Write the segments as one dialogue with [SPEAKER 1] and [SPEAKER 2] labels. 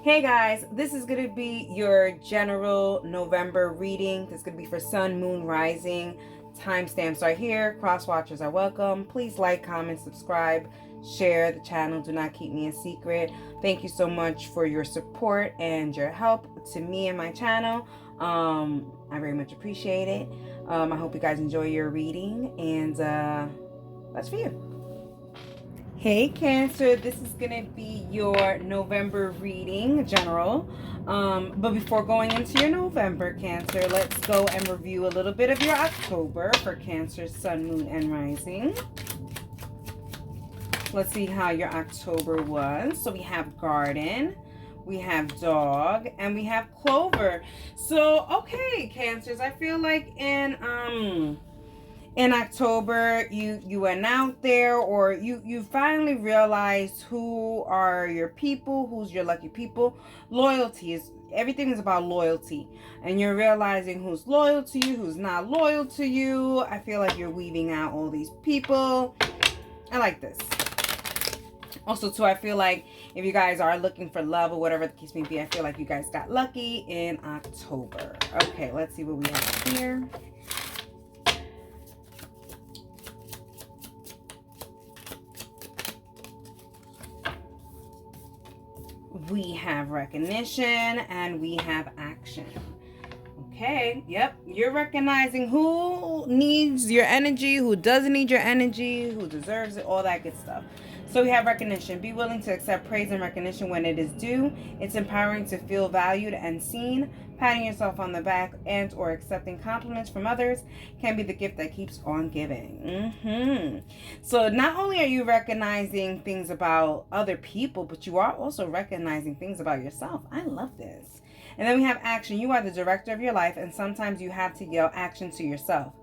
[SPEAKER 1] Hey guys, this is going to be your general November reading. This is going to be for Sun, Moon, Rising. Timestamps are here. Cross watchers are welcome. Please like, comment, subscribe, share the channel. Do not keep me a secret. Thank you so much for your support and your help to me and my channel. I very much appreciate it. I hope you guys enjoy your reading, and that's for you. Hey Cancer, this is going to be your November reading, general. But before going into your November, Cancer, let's go and review a little bit of your October for Cancer, Sun, Moon, and Rising. Let's see how your October was. So we have garden, we have dog, and we have clover. So, okay, Cancers, I feel like in October, you went out there, or you finally realized who are your people, who's your lucky people. Loyalty is everything is about loyalty, and you're realizing who's loyal to you, who's not loyal to you. I feel like you're weeding out all these people. I like this. Also, too, I feel like if you guys are looking for love or whatever the case may be, I feel like you guys got lucky in October. Okay, let's see what we have here. We have recognition and we have action. Okay, yep, you're recognizing who needs your energy, who doesn't need your energy, who deserves it, all that good stuff. So we have recognition. Be willing to accept praise and recognition when it is due. It's empowering to feel valued and seen. Patting yourself on the back and or accepting compliments from others can be the gift that keeps on giving. So not only are you recognizing things about other people, but you are also recognizing things about yourself. I love this. And then we have action. You are the director of your life, and sometimes you have to yell action to yourself.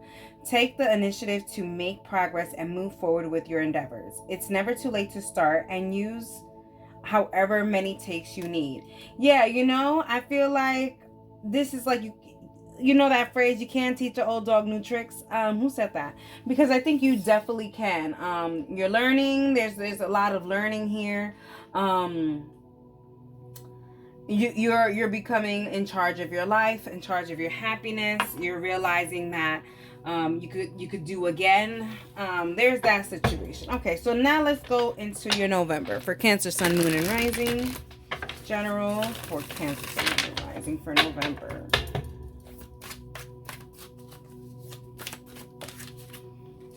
[SPEAKER 1] Take the initiative to make progress and move forward with your endeavors. It's never too late to start, and use however many takes you need. Yeah, I feel like this is like you know that phrase, you can't teach an old dog new tricks. Who said that? Because I think you definitely can. You're learning. There's a lot of learning here. You're becoming in charge of your life, in charge of your happiness. You're realizing that you could do again. There's that situation. Okay, so now let's go into your November for Cancer, Sun, Moon, and Rising. General for Cancer, Sun, Moon, and Rising for November.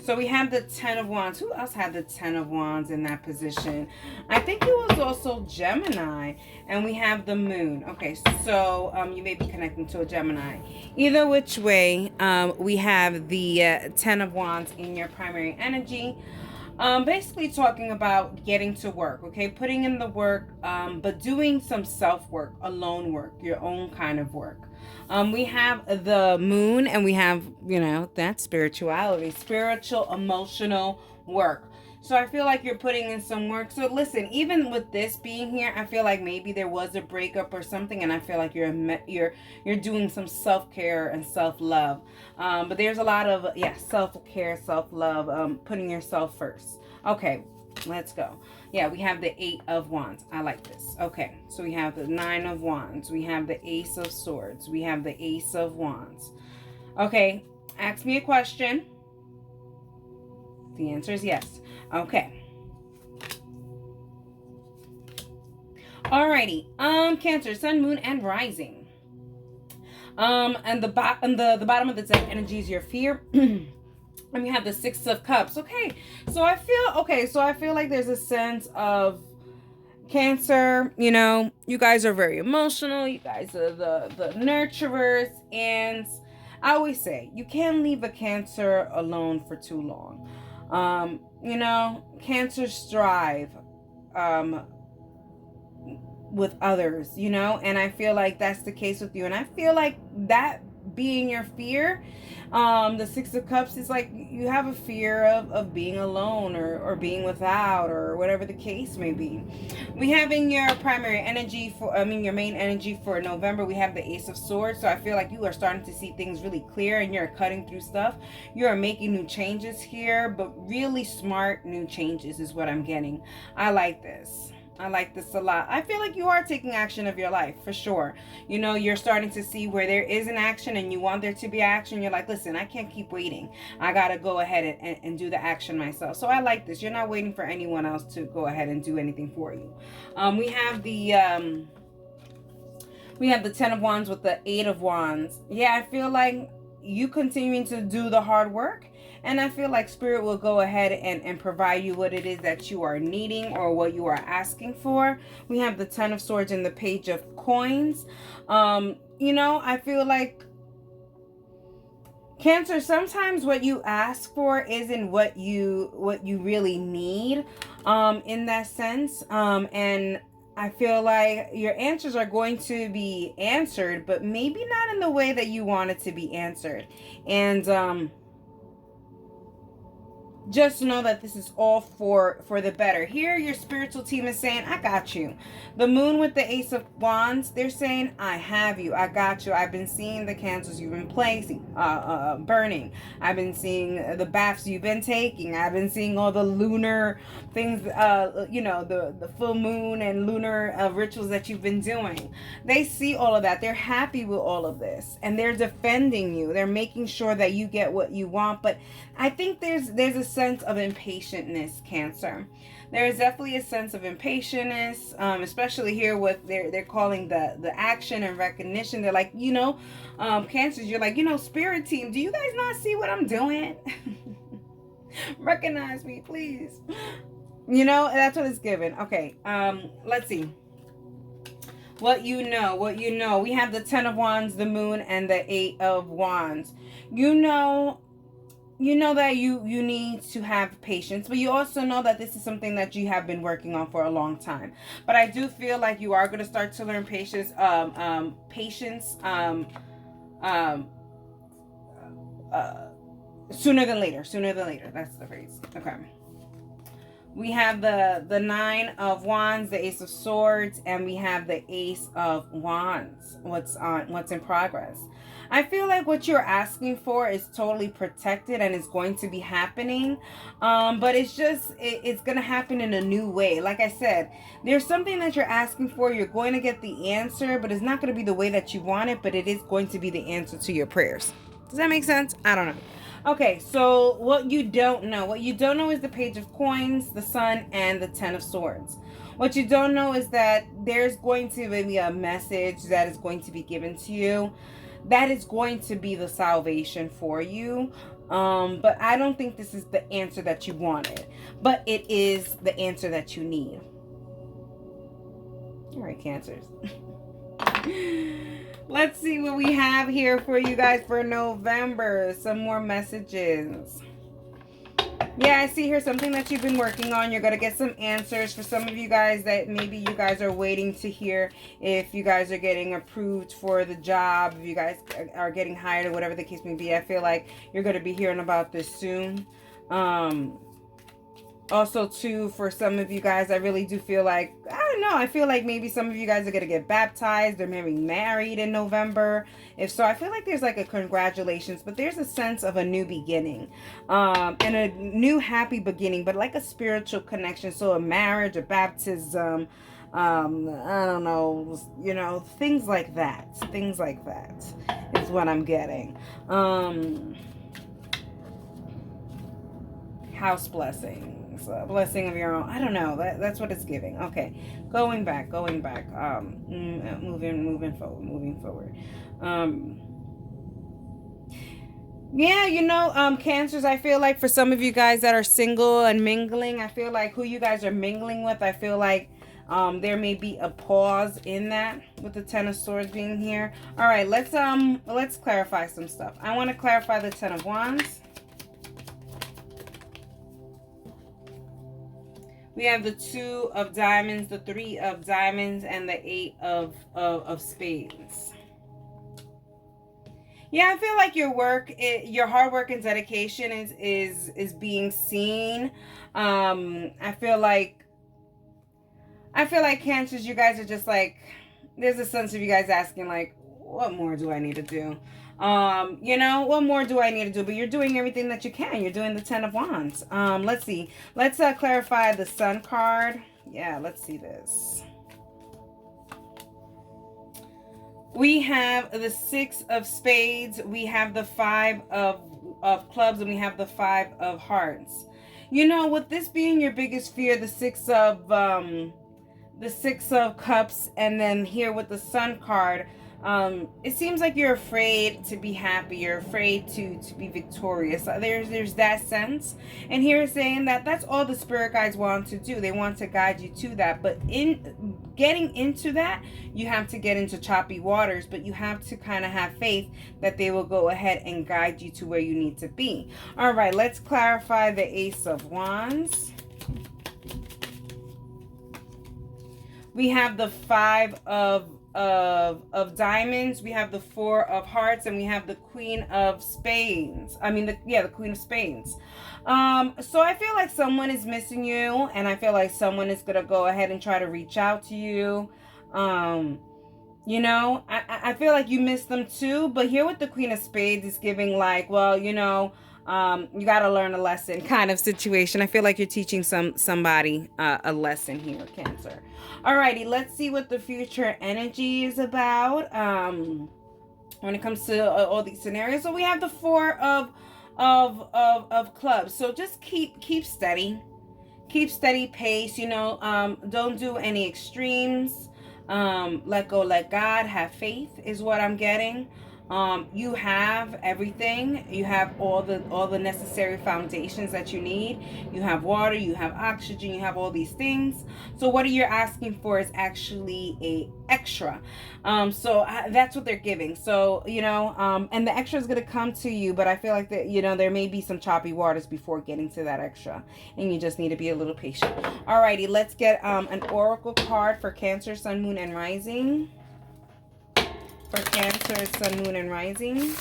[SPEAKER 1] So we have the Ten of Wands. Who else had the Ten of Wands in that position? I think it was also Gemini. And we have the Moon. Okay, so you may be connecting to a Gemini. Either which way, we have the Ten of Wands in your primary energy. Basically talking about getting to work, okay? Putting in the work, but doing some self-work, alone work, your own kind of work. We have the Moon, and we have, that spirituality, spiritual, emotional work. So I feel like you're putting in some work. So listen, even with this being here, I feel like maybe there was a breakup or something, and I feel like you're doing some self-care and self-love. But there's a lot of self-care, self-love, putting yourself first. Okay, let's go. Yeah, we have the Eight of Wands. I like this. Okay, so we have the Nine of Wands. We have the Ace of Swords. We have the Ace of Wands. Okay, ask me a question. The answer is yes. Okay. Alrighty. Cancer, Sun, Moon, and Rising. And the bottom of the deck energy is your fear. And we have the Six of Cups. Okay. So I feel like there's a sense of Cancer, you guys are very emotional. You guys are the nurturers, and I always say you can't leave a Cancer alone for too long. Cancers strive with others, and I feel like that's the case with you. And I feel like that being your fear, the Six of Cups is like you have a fear of being alone or being without, or whatever the case may be. We have in your primary energy your main energy for November, we have the Ace of Swords. So I feel like you are starting to see things really clear, and you're cutting through stuff. You are making new changes here, but really smart new changes is what I'm getting. I like this. I like this a lot. I feel like you are taking action of your life, for sure. You know, you're starting to see where there is an action and you want there to be action. You're like, listen, I can't keep waiting. I got to go ahead and do the action myself. So I like this. You're not waiting for anyone else to go ahead and do anything for you. We have the Ten of Wands with the Eight of Wands. Yeah, I feel like you continuing to do the hard work. And I feel like Spirit will go ahead and provide you what it is that you are needing or what you are asking for. We have the Ten of Swords and the Page of Coins. You know, I feel like Cancer, sometimes what you ask for isn't what you really need, in that sense. And I feel like your answers are going to be answered, but maybe not in the way that you want it to be answered. And just know that this is all for the better. Here your spiritual team is saying, I got you. The Moon with the Ace of Wands, they're saying, I have you, I got you. I've been seeing the cancers you've been placing, burning. I've been seeing the baths you've been taking. I've been seeing all the lunar things, you know, the full moon and lunar rituals that you've been doing. They see all of that. They're happy with all of this, and they're defending you. They're making sure that you get what you want. But I think there's a sense of impatientness, Cancer. There is definitely a sense of impatientness, especially here with they're calling the action and recognition. They're like, you know, Cancers, you're like, you know, Spirit team, do you guys not see what I'm doing? Recognize me, please. You know, that's what it's given. Okay, let's see. What you know. We have the Ten of Wands, the Moon, and the Eight of Wands. You know that you need to have patience, but you also know that this is something that you have been working on for a long time. But I do feel like you are going to start to learn patience. Sooner than later. That's the phrase. Okay. We have the Nine of Wands, the Ace of Swords, and we have the Ace of Wands. What's in progress? I feel like what you're asking for is totally protected and it's going to be happening. But it's going to happen in a new way. Like I said, there's something that you're asking for. You're going to get the answer, but it's not going to be the way that you want it, but it is going to be the answer to your prayers. Does that make sense? I don't know. Okay, so what you don't know. What you don't know is the Page of Coins, the Sun, and the Ten of Swords. What you don't know is that there's going to be a message that is going to be given to you. That is going to be the salvation for you. But I don't think this is the answer that you wanted. But it is the answer that you need. All right, Cancers. Let's see what we have here for you guys for November. Some more messages. Yeah, I see here something that you've been working on. You're going to get some answers for some of you guys that maybe you guys are waiting to hear if you guys are getting approved for the job, if you guys are getting hired or whatever the case may be. I feel like you're going to be hearing about this soon. Also, too, for some of you guys, I really do feel like, I don't know, I feel like maybe some of you guys are going to get baptized or maybe married in November. If so, I feel like there's like a congratulations, but there's a sense of a new beginning, and a new happy beginning, but like a spiritual connection. So a marriage, a baptism, I don't know, you know, things like that is what I'm getting. House blessings, a blessing of your own. I don't know. That's what it's giving. Okay, going back. Moving forward. Yeah, you know, Cancers, I feel like for some of you guys that are single and mingling, I feel like who you guys are mingling with, I feel like there may be a pause in that with the Ten of Swords being here. All right, let's clarify some stuff. I want to clarify the Ten of Wands. We have the Two of Diamonds, the Three of Diamonds, and the Eight of Spades. Yeah, I feel like your your hard work and dedication is being seen. I feel like Cancers, you guys are just like, there's a sense of you guys asking like, what more do I need to do? You know, what more do I need to do? But you're doing everything that you can. You're doing the Ten of Wands. Let's see. Let's clarify the Sun card. Yeah, let's see this. We have the 6 of spades, we have the 5 of clubs, and we have the 5 of hearts. You know, with this being your biggest fear, the 6 of cups, and then here with the sun card, it seems like you're afraid to be happy, you're afraid to be victorious. There's that sense, and here it's saying that that's all the spirit guides want to do. They want to guide you to that, but in getting into that, you have to get into choppy waters, but you have to kind of have faith that they will go ahead and guide you to where you need to be. All right, let's clarify the Ace of Wands. We have the 5 of diamonds, we have the 4 of hearts, and we have the Queen of Spades. The Queen of Spades. So I feel like someone is missing you, and I feel like someone is gonna go ahead and try to reach out to you. You know, I feel like you miss them too, but here with the Queen of Spades is giving like, well, you know, you got to learn a lesson kind of situation. I feel like you're teaching somebody a lesson here, Cancer. Alrighty, let's see what the future energy is about when it comes to all these scenarios. So we have the 4 of clubs. So just keep steady pace. You know, don't do any extremes. Let go, let God, have faith is what I'm getting. You have everything. You have all the necessary foundations that you need. You have water, you have oxygen, you have all these things. So what you're asking for is actually a extra. That's what they're giving. So, you know, and the extra is going to come to you, but I feel like that, you know, there may be some choppy waters before getting to that extra, and you just need to be a little patient. Alrighty, let's get an oracle card for Cancer, Sun, Moon, and Rising. For Cancer, Sun, Moon, and Rising.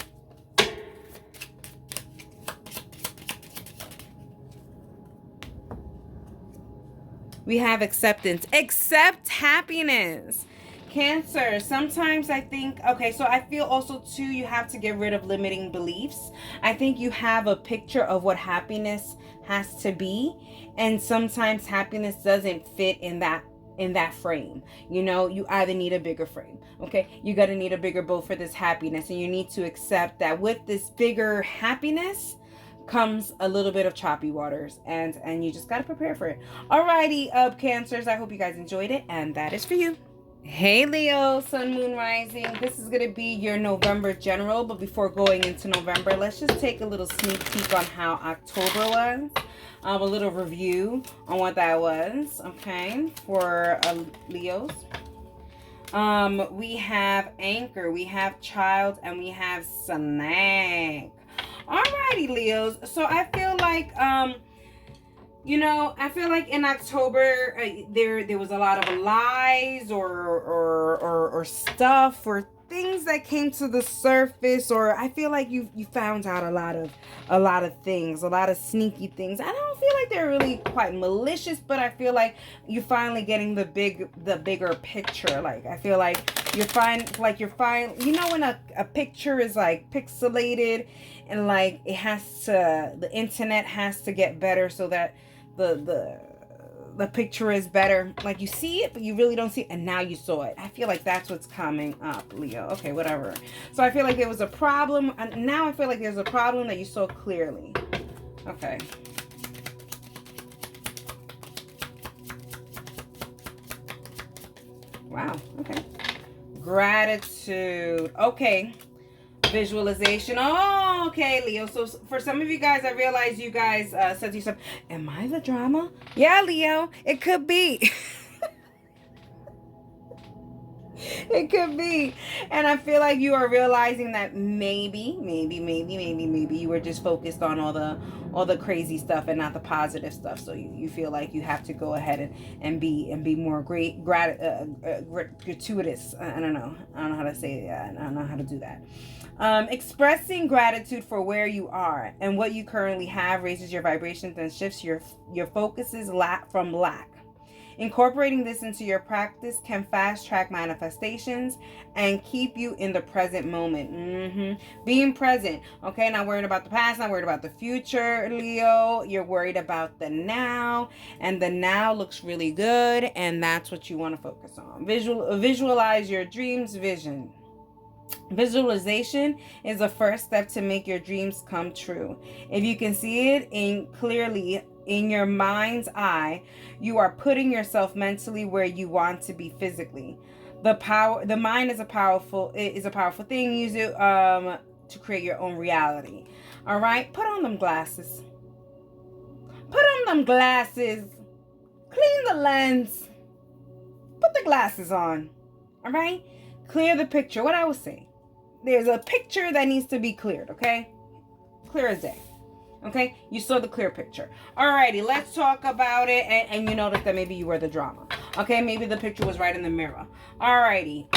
[SPEAKER 1] We have acceptance. Accept happiness. Cancer, sometimes I think, okay, so I feel also too, you have to get rid of limiting beliefs. I think you have a picture of what happiness has to be, and sometimes happiness doesn't fit in that frame. You know, you either need a bigger frame. Okay, you got to need a bigger boat for this happiness, and you need to accept that with this bigger happiness comes a little bit of choppy waters, and you just got to prepare for it. Alrighty, Cancers, I hope you guys enjoyed it, and that is for you. Hey Leo, Sun, Moon, Rising. This is going to be your November general, but before going into November, let's just take a little sneak peek on how October was. A little review on what that was, okay, for Leos. We have Anchor, we have Child, and we have Snack. Alrighty, Leos. So I feel like, you know, I feel like in October there was a lot of lies or stuff or things that came to the surface, or I feel like you found out a lot of things, a lot of sneaky things. I don't feel like they're really quite malicious, but I feel like you're finally getting the bigger picture. Like I feel like you're you know, when a picture is like pixelated and like the internet has to get better so that the picture is better. Like you see it, but you really don't see it, and now you saw it. I feel like that's what's coming up, Leo. Okay, whatever. So I feel like there was a problem, and now I feel like there's a problem that you saw clearly. Okay. Wow. Okay. Gratitude. Okay. Visualization. Oh, okay, Leo. So for some of you guys, I realize you guys said to yourself, am I the drama? Yeah, Leo, it could be. It could be. And I feel like you are realizing that maybe you were just focused on all the crazy stuff and not the positive stuff. So you feel like you have to go ahead and be more gratuitous. I don't know how to say that. I don't know how to do that. Expressing gratitude for where you are and what you currently have raises your vibrations and shifts your focuses from lack Incorporating this into your practice can fast track manifestations and keep you in the present moment. Being present, okay? Not worried about the past, not worried about the future, Leo. You're worried about the now, and the now looks really good, and that's what you want to focus on. Visualize your dreams vision. Visualization is the first step to make your dreams come true. If you can see it clearly in your mind's eye, you are putting yourself mentally where you want to be physically. The mind is a powerful thing. Use it to create your own reality. All right, put on them glasses. Clean the lens. Put the glasses on. All right, clear the picture. What I was saying. There's a picture that needs to be cleared, okay? Clear as day. Okay? You saw the clear picture. Alrighty, let's talk about it. And you noticed that maybe you were the drama. Okay? Maybe the picture was right in the mirror. Alrighty.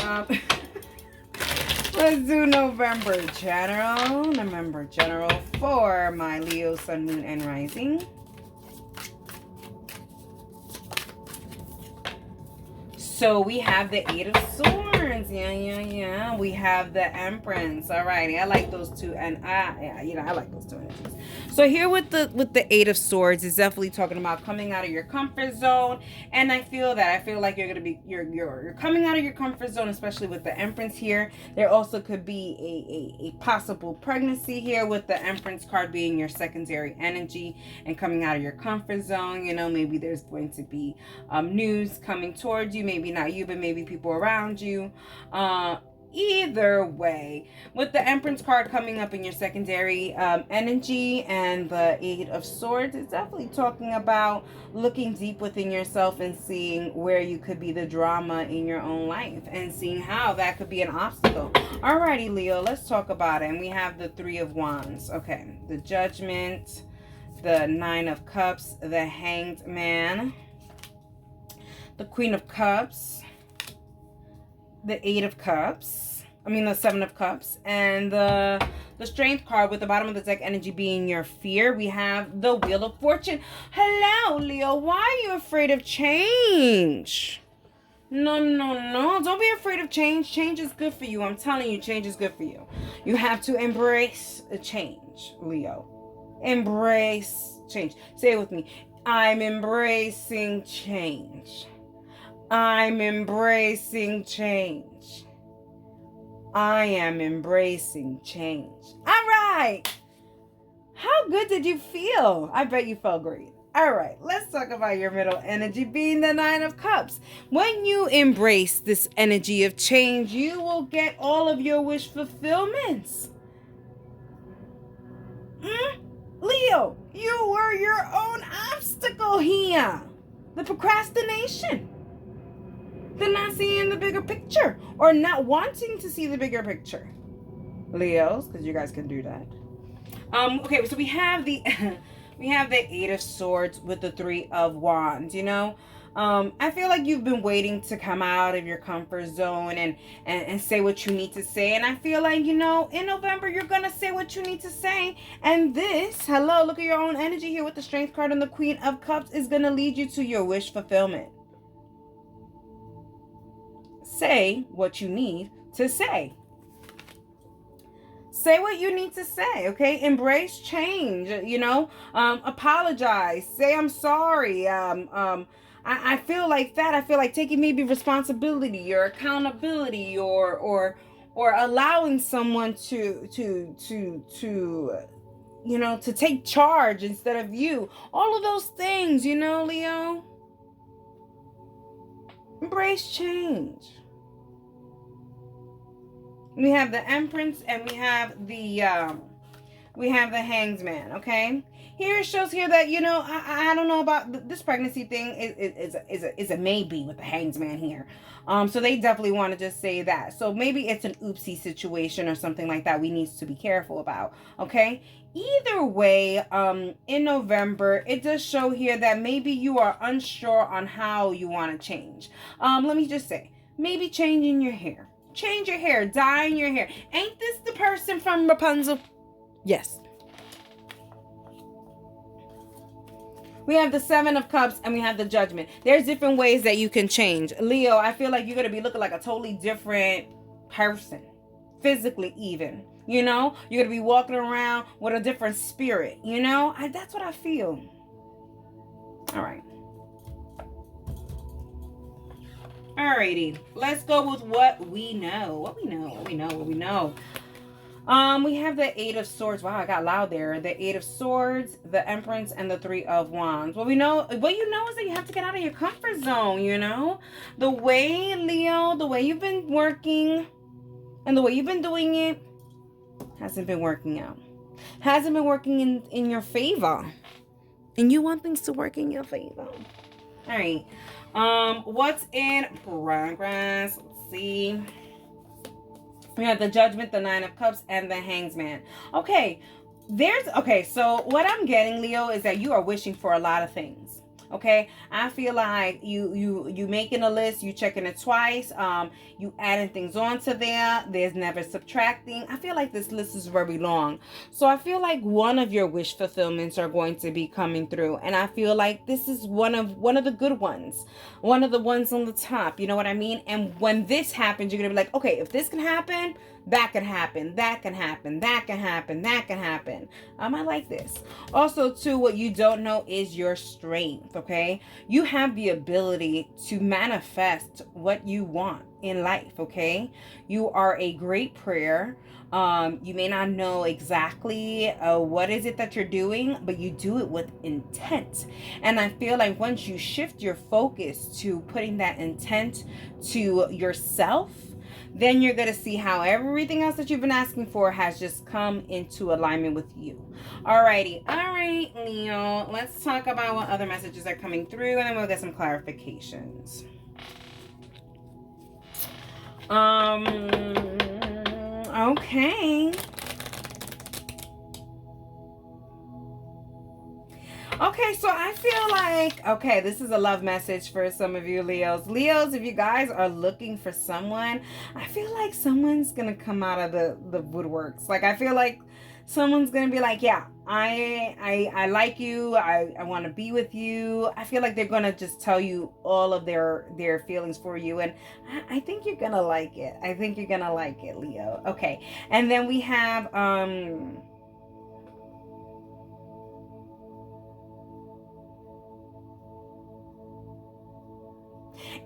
[SPEAKER 1] Let's do November general. November general for my Leo, Sun, Moon, and Rising. So we have the Eight of Swords. Yeah. We have the Empress. Alrighty, I like those two, and I like those two energies. So here with the Eight of Swords is definitely talking about coming out of your comfort zone, and I feel like you're gonna be you're coming out of your comfort zone, especially with the Empress here. There also could be a possible pregnancy here with the Empress card being your secondary energy and coming out of your comfort zone. You know, maybe there's going to be news coming towards you. Maybe not you, but maybe people around you. Either way, with the Empress card coming up in your secondary energy and the Eight of Swords, it's definitely talking about looking deep within yourself and seeing where you could be the drama in your own life and seeing how that could be an obstacle. Alrighty, Leo, let's talk about it. And we have the Three of Wands. Okay, the Judgment, the Nine of Cups, the Hanged Man, the Queen of Cups, the the Seven of Cups, and the Strength card with the bottom of the deck energy being your fear. We have the Wheel of Fortune. Hello, Leo. Why are you afraid of change? No. Don't be afraid of change. Change is good for you. I'm telling you, change is good for you. You have to embrace the change, Leo. Embrace change. Say it with me. I'm embracing change. I'm embracing change. I am embracing change. All right. How good did you feel? I bet you felt great. All right. Let's talk about your middle energy being the Nine of Cups. When you embrace this energy of change, you will get all of your wish fulfillments. Leo, you were your own obstacle here. The procrastination. The not seeing the bigger picture or not wanting to see the bigger picture. Leos, because you guys can do that. Okay, so we have the Eight of Swords with the Three of Wands, you know. I feel like you've been waiting to come out of your comfort zone and say what you need to say. And I feel like, you know, in November, you're going to say what you need to say. And this, look at your own energy here with the Strength card and the Queen of Cups is going to lead you to your wish fulfillment. Say what you need to say. Say what you need to say, okay? Embrace change, you know? Apologize. Say I'm sorry. I feel like that. I feel like taking maybe responsibility or accountability or allowing someone to you know, to take charge instead of you. All of those things, you know, Leo? Embrace change. We have the Empress and we have the Hanged Man, okay? Here it shows here that, you know, I don't know about this pregnancy thing is a maybe with the Hanged Man here. So they definitely want to just say that. So maybe it's an oopsie situation or something like that we need to be careful about, okay? Either way, in November, it does show here that maybe you are unsure on how you want to change. Let me just say, maybe changing your hair. Change your hair, dyeing your hair. Ain't this the person from Rapunzel? Yes. We have the Seven of Cups and we have the Judgment. There's different ways that you can change. Leo, I feel like you're going to be looking like a totally different person, physically even. You know, you're going to be walking around with a different spirit. You know, that's what I feel. All right. Alrighty, let's go with what we know. What we know. We have the Eight of Swords. Wow, I got loud there. The Eight of Swords, the Empress, and the Three of Wands. What you know is that you have to get out of your comfort zone, you know? The way, Leo, the way you've been working and the way you've been doing it hasn't been working out. Hasn't been working in your favor. And you want things to work in your favor. All right. What's in progress? Let's see. We have the Judgment, the Nine of Cups, and the Hangman. Okay, so what I'm getting, Leo, is that you are wishing for a lot of things. Okay, I feel like you making a list, you checking it twice, you adding things onto there. There's never subtracting. I feel like this list is very long, so I feel like one of your wish fulfillments are going to be coming through, and I feel like this is one of the good ones, one of the ones on the top. You know what I mean? And when this happens, you're gonna be like, okay, if this can happen, that can happen, that can happen, that can happen, that can happen. I like this. Also, too, what you don't know is your strength, okay? You have the ability to manifest what you want in life, okay? You are a great prayer. You may not know exactly what is it that you're doing, but you do it with intent. And I feel like once you shift your focus to putting that intent to yourself, then you're going to see how everything else that you've been asking for has just come into alignment with you. Alrighty. All right, Leo. Let's talk about what other messages are coming through, and then we'll get some clarifications. Okay. Okay, so I feel like, okay, this is a love message for some of you Leos. Leos, if you guys are looking for someone, I feel like someone's going to come out of the woodworks. Like, I feel like someone's going to be like, yeah, I like you. I want to be with you. I feel like they're going to just tell you all of their feelings for you. And I think you're going to like it. I think you're going to like it, Leo. Okay. And then we have,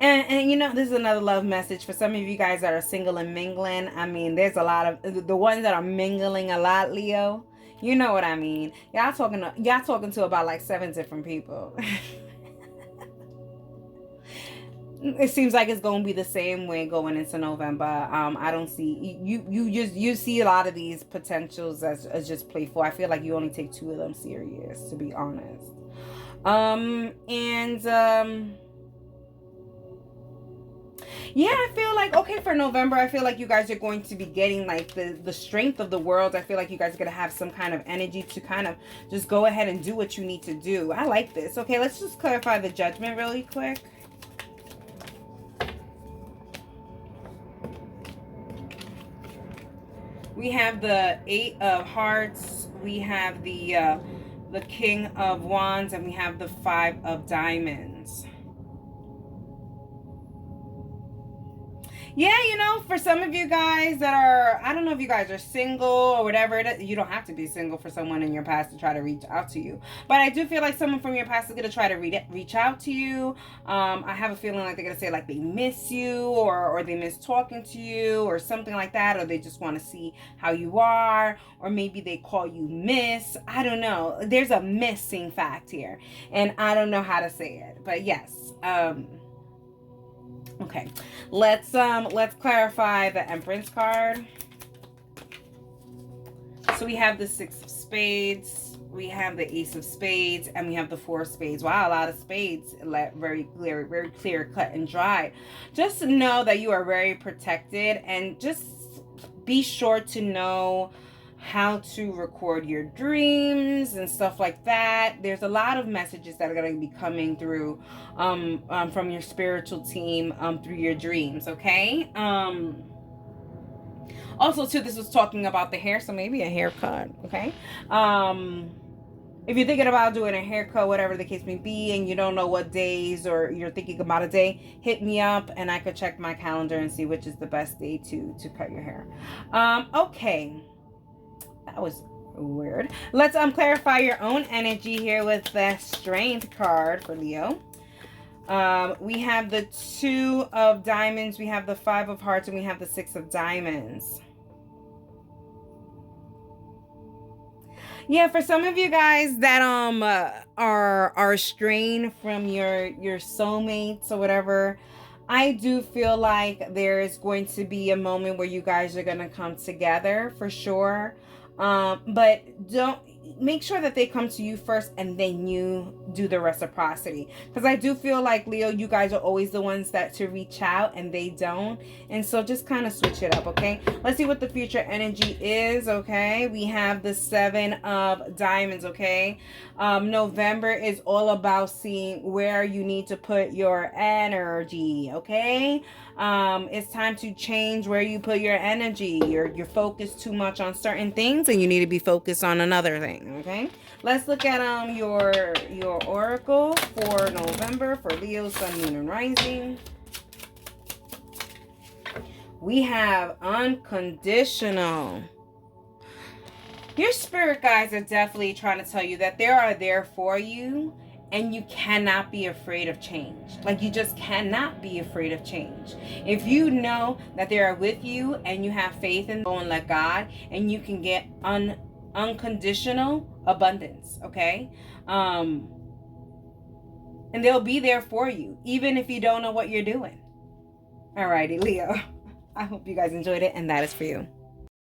[SPEAKER 1] And you know, this is another love message for some of you guys that are single and mingling. I mean, there's a lot of the ones that are mingling a lot, Leo. You know what I mean? Y'all talking to about like 7 different people. It seems like it's going to be the same way going into November. I don't see you see a lot of these potentials as just playful. I feel like you only take 2 of them serious, to be honest. Yeah, I feel like, okay, for November, I feel like you guys are going to be getting like the strength of the world. I feel like you guys are going to have some kind of energy to kind of just go ahead and do what you need to do. I like this. Okay, let's just clarify the Judgment really quick. We have the 8 of Hearts. We have the King of Wands, and we have the 5 of Diamonds. Yeah, you know, for some of you guys that are, I don't know if you guys are single or whatever, you don't have to be single for someone in your past to try to reach out to you. But I do feel like someone from your past is going to try to reach out to you. I have a feeling like they're going to say like they miss you or they miss talking to you or something like that. Or they just want to see how you are. Or maybe they call you miss. I don't know. There's a missing fact here. And I don't know how to say it. But yes. Okay, let's clarify the Empress card. So we have the 6 of Spades, we have the Ace of Spades, and we have the 4 of Spades. Wow, a lot of spades, very clear, cut and dry. Just know that you are very protected, and just be sure to know how to record your dreams and stuff like that. There's a lot of messages that are going to be coming through from your spiritual team through your dreams, okay? Also, too, this was talking about the hair, so maybe a haircut, okay? if you're thinking about doing a haircut, whatever the case may be, and you don't know what days, or you're thinking about a day, hit me up and I could check my calendar and see which is the best day to cut your hair. Okay, that was weird. Let's clarify your own energy here with the Strength card for Leo. We have the 2 of diamonds, we have the 5 of hearts, and we have the 6 of diamonds. Yeah, for some of you guys that are strained from your soulmates or whatever, I do feel like there is going to be a moment where you guys are going to come together for sure. But don't make sure that they come to you first and then you do the reciprocity, because I do feel like, Leo, you guys are always the ones that to reach out and they don't, and so just kind of switch it up. Okay, let's see what the future energy is. Okay, we have the 7 of diamonds. Okay, November is all about seeing where you need to put your energy. Okay, it's time to change where you put your energy. You're focused too much on certain things and you need to be focused on another thing. Okay, let's look at your oracle for November for Leo, Sun, Moon, and Rising. We have unconditional. Your spirit guides are definitely trying to tell you that they are there for you, and you cannot be afraid of change. Like, you just cannot be afraid of change. If you know that they are with you and you have faith in them and let God, and you can get unconditional abundance. Okay, and they'll be there for you even if you don't know what you're doing. Alrighty, Leo, I hope you guys enjoyed it, and that is for you.